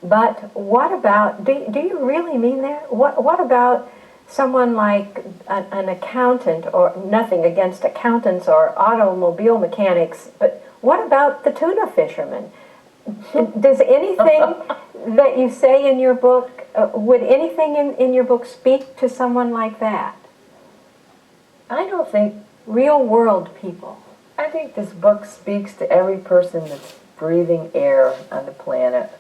But what about, do you really mean that? What about someone like an accountant, or nothing against accountants or automobile mechanics, but what about the tuna fisherman? Does anything that you say in your book, would anything in your book speak to someone like that? I don't think, Real world people. I think this book speaks to every person that's breathing air on the planet.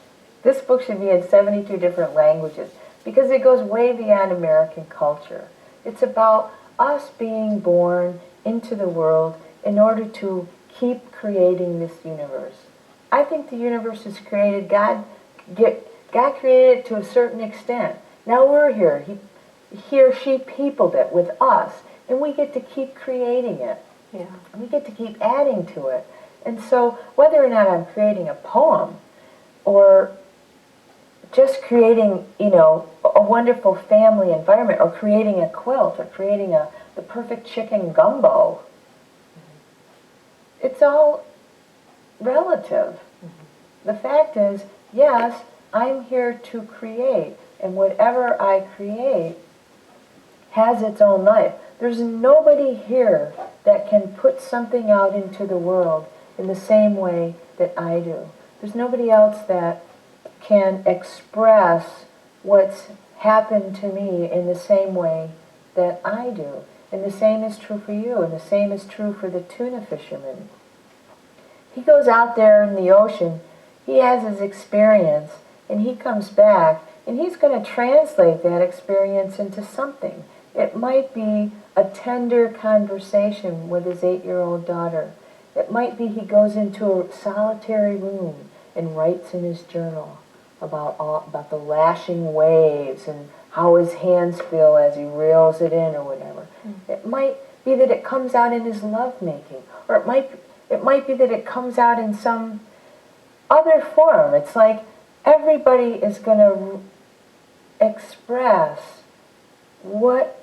This book should be in 72 different languages because it goes way beyond American culture. It's about us being born into the world in order to keep creating this universe. I think the universe is created, God created it to a certain extent. Now we're here. He or she peopled it with us, and we get to keep creating it. Yeah. We get to keep adding to it. And so whether or not I'm creating a poem or just creating, a wonderful family environment, or creating a quilt, or creating the perfect chicken gumbo, it's all relative. The fact is, yes, I'm here to create, and whatever I create has its own life. There's nobody here that can put something out into the world in the same way that I do. There's nobody else that can express what's happened to me in the same way that I do. And the same is true for you, and the same is true for the tuna fisherman. He goes out there in the ocean, he has his experience, and he comes back, and he's going to translate that experience into something. It might be a tender conversation with his 8-year-old daughter. It might be he goes into a solitary room and writes in his journal about the lashing waves and how his hands feel as he reels it in or whatever. It might be that it comes out in his lovemaking, or it might be that it comes out in some other form. It's like everybody is going to express what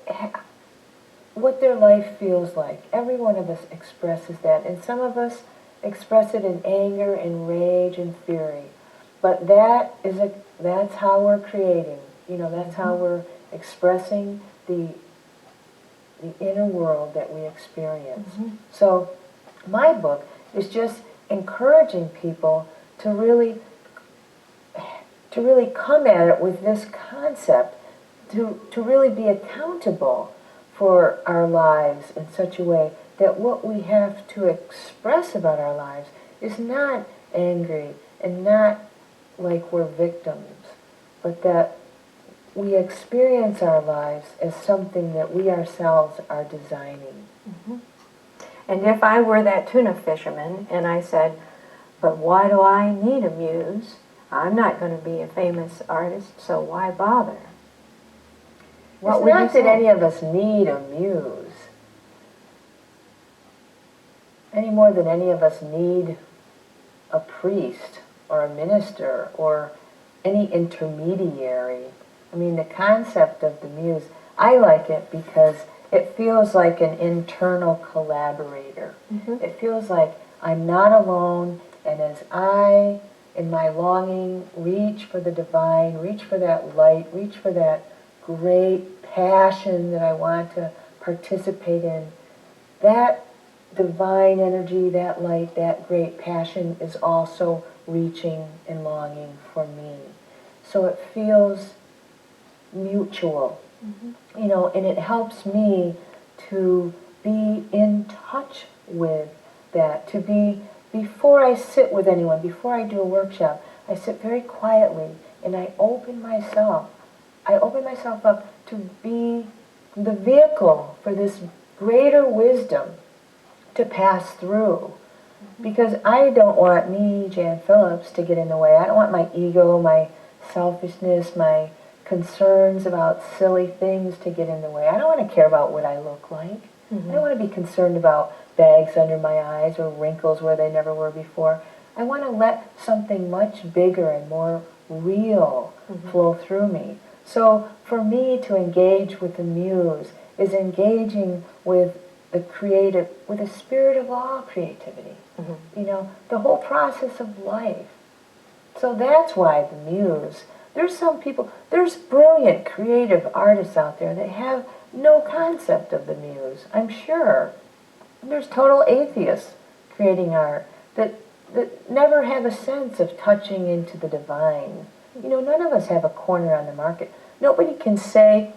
their life feels like. Every one of us expresses that, and some of us express it in anger and rage and fury. But that's how we're creating. That's how we're expressing the inner world that we experience. So my book is just encouraging people to really come at it with this concept, to really be accountable for our lives in such a way that what we have to express about our lives is not angry and not like we're victims, but that we experience our lives as something that we ourselves are designing. And if I were that tuna fisherman and I said, but why do I need a muse? I'm not going to be a famous artist, so why bother? It's not that any of us need a muse, any more than any of us need a priest or a minister or any intermediary. I mean, the concept of the muse, I like it because it feels like an internal collaborator. It feels like I'm not alone, and as I, in my longing, reach for the divine, reach for that light, reach for that great passion that I want to participate in, that divine energy, that light, that great passion is also reaching and longing for me. So it feels mutual, and it helps me to be in touch with that, to be, before I sit with anyone, before I do a workshop, I sit very quietly and I open myself up to be the vehicle for this greater wisdom to pass through. Because I don't want me, Jan Phillips, to get in the way. I don't want my ego, my selfishness, my concerns about silly things to get in the way. I don't want to care about what I look like. I don't want to be concerned about bags under my eyes or wrinkles where they never were before. I want to let something much bigger and more real flow through me. So for me to engage with the muse is engaging with the creative, with the spirit of all creativity. The whole process of life. So that's why the muse. There's some people, there's brilliant creative artists out there that have no concept of the muse, I'm sure. There's total atheists creating art that never have a sense of touching into the divine. You know, none of us have a corner on the market. Nobody can sit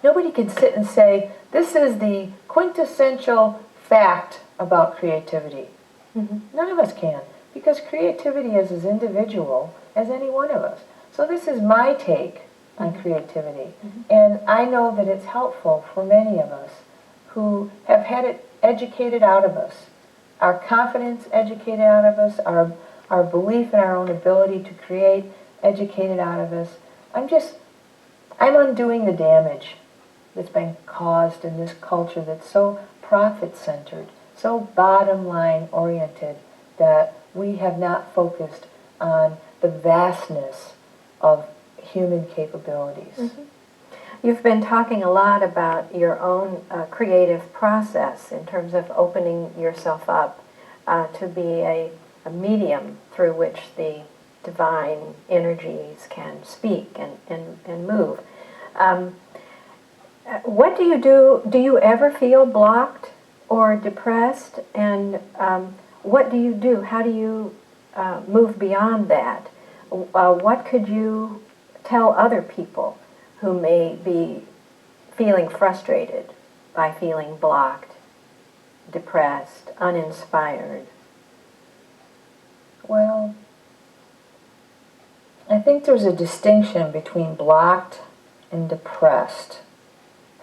and say, this is the quintessential fact about creativity. None of us can, because creativity is as individual as any one of us. So this is my take on creativity, and I know that it's helpful for many of us who have had it educated out of us, our confidence educated out of us, our belief in our own ability to create educated out of us. I'm undoing the damage that's been caused in this culture that's so profit-centered, so bottom-line oriented, that we have not focused on the vastness of human capabilities. You've been talking a lot about your own creative process in terms of opening yourself up to be a medium through which the divine energies can speak and move. What do you do? Do you ever feel blocked or depressed? And what do you do? How do you move beyond that? What could you tell other people who may be feeling frustrated by feeling blocked, depressed, uninspired? Well, I think there's a distinction between blocked and depressed.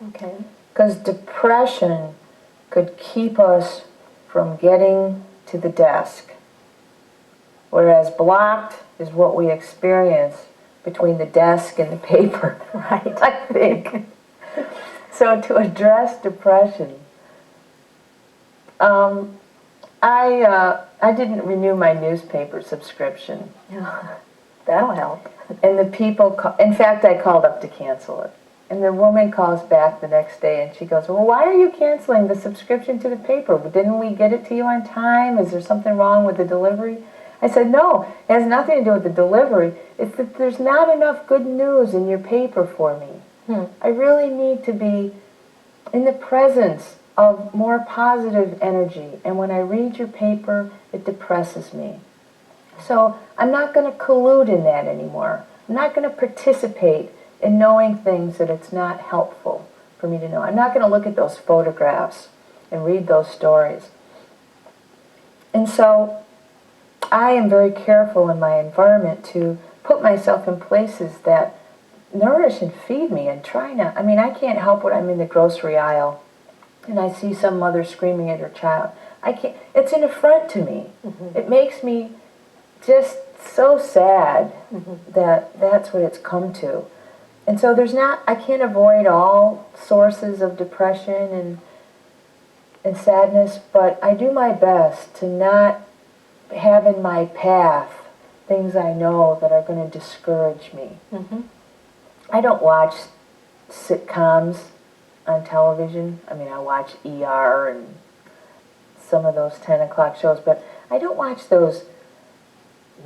Okay. Because depression could keep us from getting to the desk, whereas blocked is what we experience between the desk and the paper. Right. I think. So to address depression, I didn't renew my newspaper subscription. That'll help. And the people, in fact, I called up to cancel it. And the woman calls back the next day and she goes, well, why are you canceling the subscription to the paper? Didn't we get it to you on time? Is there something wrong with the delivery? I said, no, it has nothing to do with the delivery. It's that there's not enough good news in your paper for me. I really need to be in the presence of more positive energy. And when I read your paper, it depresses me. So I'm not going to collude in that anymore. I'm not going to participate in knowing things that it's not helpful for me to know. I'm not going to look at those photographs and read those stories. And so I am very careful in my environment to put myself in places that nourish and feed me and try not. I mean, I can't help when I'm in the grocery aisle and I see some mother screaming at her child. I can't. It's an affront to me. It makes me just so sad that that's what it's come to. And so I can't avoid all sources of depression and sadness, but I do my best to not have in my path things I know that are going to discourage me. I don't watch sitcoms on television. I mean, I watch ER and some of those 10 o'clock shows, but I don't watch those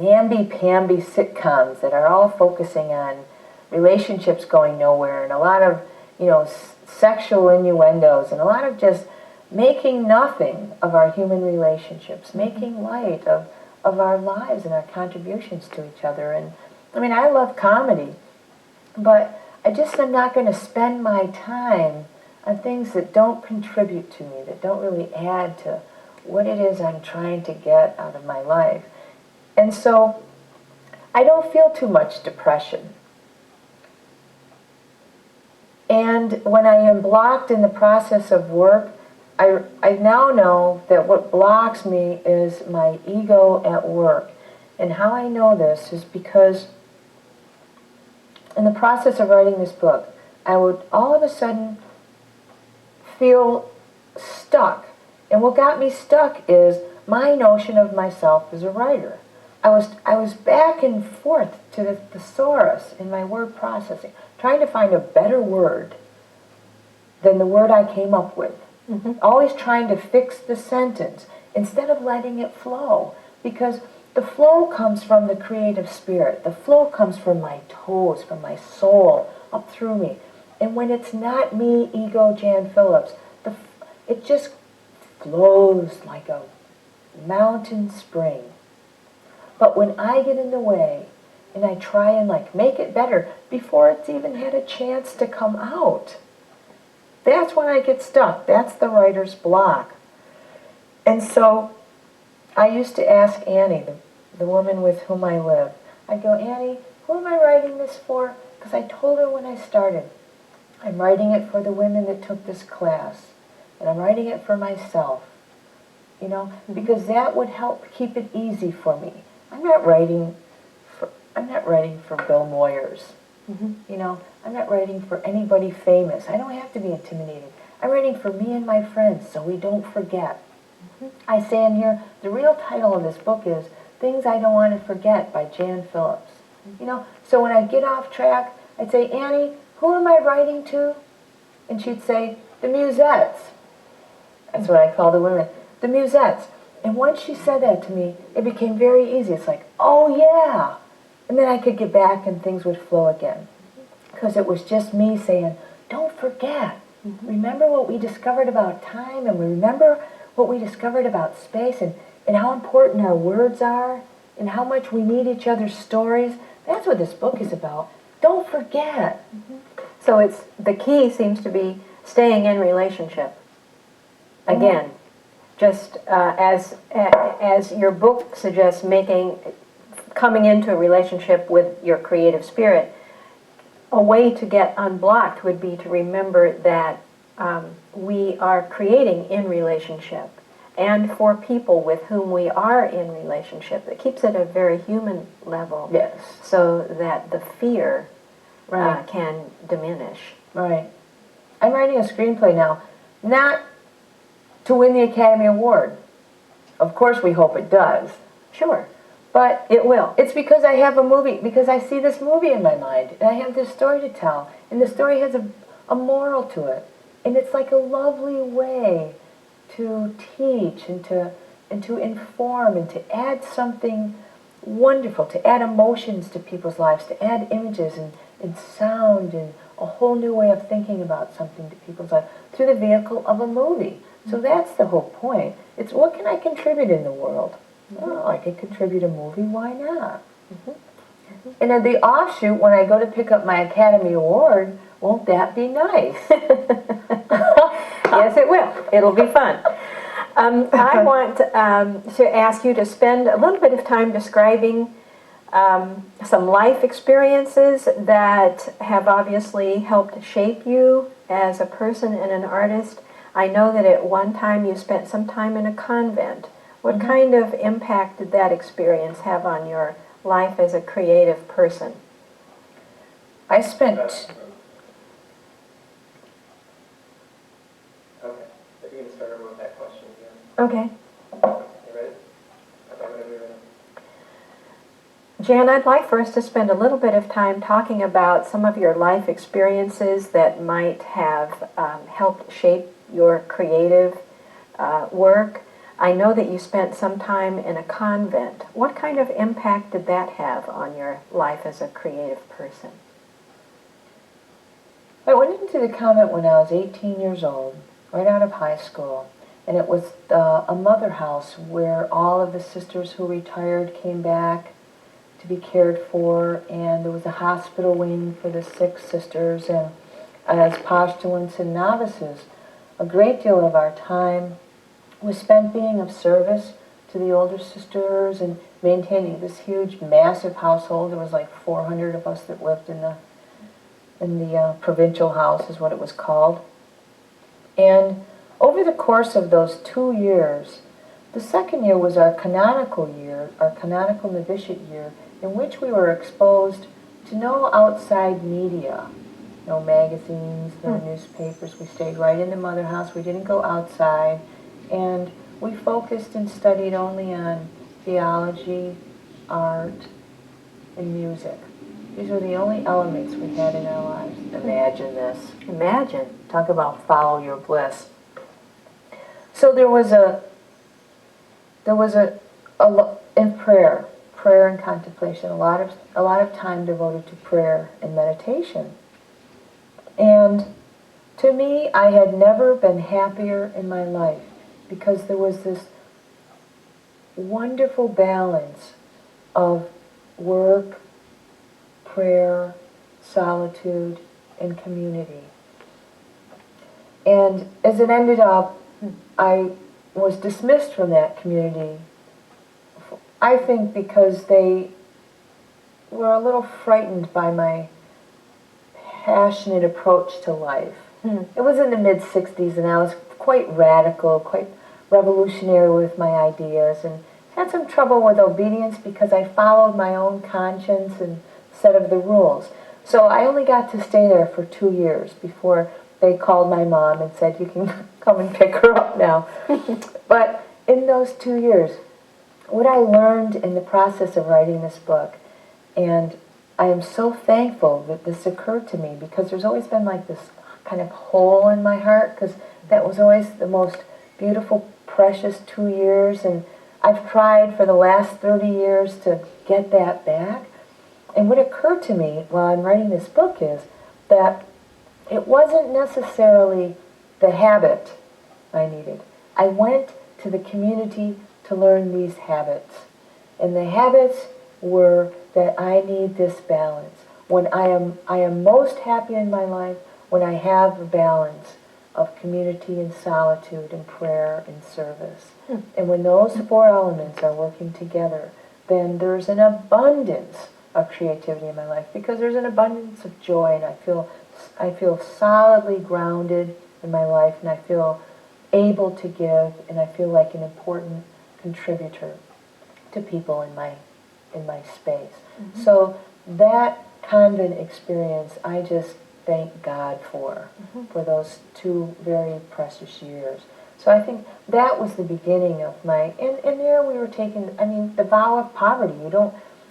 namby-pamby sitcoms that are all focusing on relationships going nowhere and a lot of, sexual innuendos and a lot of just making nothing of our human relationships, making light of our lives and our contributions to each other. And I mean, I love comedy, but I'm not going to spend my time on things that don't contribute to me, that don't really add to what it is I'm trying to get out of my life. And so I don't feel too much depression. And when I am blocked in the process of work, I now know that what blocks me is my ego at work. And how I know this is because in the process of writing this book, I would all of a sudden feel stuck. And what got me stuck is my notion of myself as a writer. I was back and forth to the thesaurus in my word processing, trying to find a better word than the word I came up with. Always trying to fix the sentence instead of letting it flow. Because The flow comes from the creative spirit. The flow comes from my toes, from my soul, up through me. And when it's not me, ego, Jan Phillips, it just flows like a mountain spring. But when I get in the way and I try and make it better before it's even had a chance to come out, that's when I get stuck. That's the writer's block. And so I used to ask Annie, the woman with whom I live, I'd go, Annie, who am I writing this for? Because I told her when I started, I'm writing it for the women that took this class, and I'm writing it for myself, because that would help keep it easy for me. I'm not writing for Bill Moyers. I'm not writing for anybody famous. I don't have to be intimidated. I'm writing for me and my friends so we don't forget. I say in here, the real title of this book is Things I Don't Want to Forget by Jan Phillips. So when I get off track, I'd say, Annie, who am I writing to? And she'd say, the musettes. That's what I call the women, the musettes. And once she said that to me, it became very easy. It's like, oh yeah. And then I could get back and things would flow again. Because it was just me saying, don't forget. Remember what we discovered about time, and we remember what we discovered about space, and how important our words are, and how much we need each other's stories. That's what this book is about. Don't forget. So it's the key seems to be staying in relationship. Again, just as your book suggests, coming into a relationship with your creative spirit. A way to get unblocked would be to remember that we are creating in relationship, and for people with whom we are in relationship. It keeps it at a very human level, Yes. so that the fear can diminish. Right. I'm writing a screenplay now, not to win the Academy Award. Of course we hope it does. Sure. But It will. it's because I have a movie, because I see this movie in my mind, and I have this story to tell, and the story has a moral to it. And it's like a lovely way to teach and to inform and to add something wonderful, to add emotions to people's lives, to add images and sound and a whole new way of thinking about something to people's lives through the vehicle of a movie. So that's the whole point. It's what can I contribute in the world? Well, I could contribute a movie, why not? And at the offshoot, when I go to pick up my Academy Award, won't that be nice? Yes, it will. It'll be fun. I want to ask you to spend a little bit of time describing some life experiences that have obviously helped shape you as a person and an artist. I know that at one time you spent some time in a convent. What kind of impact did that experience have on your life as a creative person? I spent... Okay. If you can start over with that question again. Okay. You ready? Okay, whenever you're ready. Jan, I'd like for us to spend a little bit of time talking about some of your life experiences that might have helped shape your creative work. I know that you spent some time in a convent. What kind of impact did that have on your life as a creative person? I went into the convent when I was 18 years old, right out of high school, and it was a mother house where all of the sisters who retired came back to be cared for, and there was a hospital wing for the sick sisters, and as postulants and novices, a great deal of our time was spent being of service to the older sisters and maintaining this huge, massive household. There was like 400 of us that lived in the provincial house, is what it was called. And over the course of those 2 years, the second year was our canonical year, our canonical novitiate year, in which we were exposed to no outside media, no magazines, no newspapers. We stayed right in the mother house. We didn't go outside. And we focused and studied only on theology, art, and music. These were the only elements we had in our lives. Imagine this. Imagine. Talk about follow your bliss. So there was a in prayer and contemplation, a lot of time devoted to prayer and meditation. And to me, I had never been happier in my life because there was this wonderful balance of work, prayer, solitude, and community. And as it ended up, I was dismissed from that community, I think because they were a little frightened by my passionate approach to life. It was in the mid-60s, and I was quite radical, quite revolutionary with my ideas, and had some trouble with obedience because I followed my own conscience and set of the rules. So I only got to stay there for 2 years before they called my mom and said, you can come and pick her up now. But in those 2 years, what I learned in the process of writing this book, and I am so thankful that this occurred to me because there's always been like this kind of hole in my heart because that was always the most beautiful, precious 2 years, and I've tried for the last 30 years to get that back. And what occurred to me while I'm writing this book is that it wasn't necessarily the habit I needed. I went to the community to learn these habits. And the habits were that I need this balance. When I am most happy in my life when I have a balance of community and solitude and prayer and service. And when those 4 elements are working together, then there's an abundance of creativity in my life because there's an abundance of joy, and I feel solidly grounded in my life, and I feel able to give, and I feel like an important contributor to people in my space. So that convent experience, I just thank God for those 2 very precious years. So I think that was the beginning of my, and there we were taking, I mean, the vow of poverty.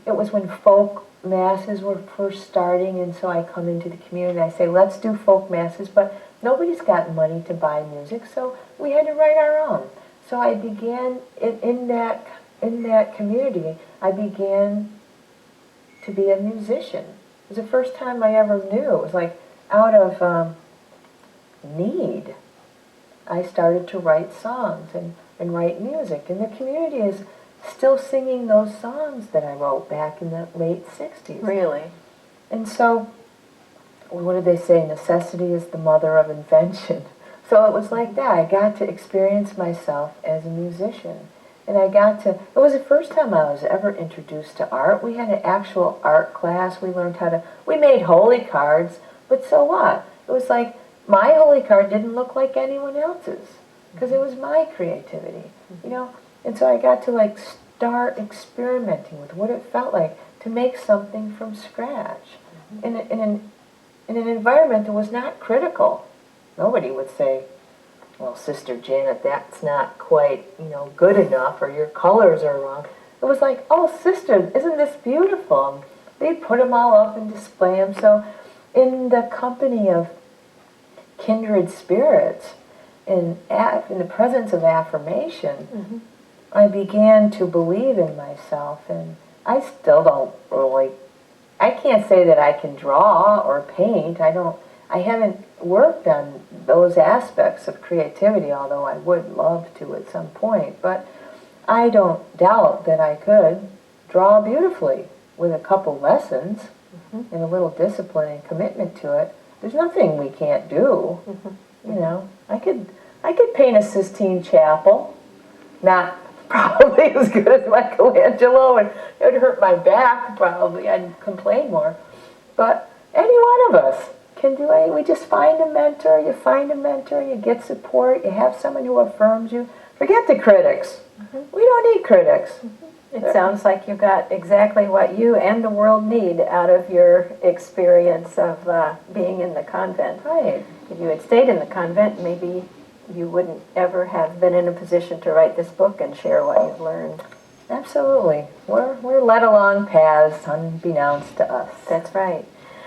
It was when folk masses were first starting, and so I come into the community and I say, let's do folk masses, but nobody's got money to buy music, so we had to write our own. So I began, in that community, I began to be a musician. It was the first time I ever knew. It was like out of need. I started to write songs and write music. And the community is still singing those songs that I wrote back in the late 60s. Really? And so, what did they say? Necessity is the mother of invention. So it was like that. I got to experience myself as a musician. And it was the first time I was ever introduced to art. We had an actual art class. We made holy cards, but so what? It was like, my holy card didn't look like anyone else's, because it was my creativity, And so I got to start experimenting with what it felt like to make something from scratch in an environment that was not critical. Nobody would say, well, Sister Janet, that's not quite, good enough, or your colors are wrong. It was like, oh, sister, isn't this beautiful? They'd put them all up and display them. So in the company of kindred spirits, in the presence of affirmation, I began to believe in myself, and I still don't really, I can't say that I can draw or paint. I haven't worked on those aspects of creativity, although I would love to at some point. But I don't doubt that I could draw beautifully with a couple lessons and a little discipline and commitment to it. There's nothing we can't do. I could paint a Sistine Chapel, not probably as good as Michelangelo, and it would hurt my back probably. I'd complain more. But any one of us can do it. We just find a mentor, you get support, you have someone who affirms you. Forget the critics. We don't need critics. It sounds like you got exactly what you and the world need out of your experience of being in the convent. Right. If you had stayed in the convent, maybe you wouldn't ever have been in a position to write this book and share what you've learned. Absolutely. We're led along paths unbeknownst to us. That's right.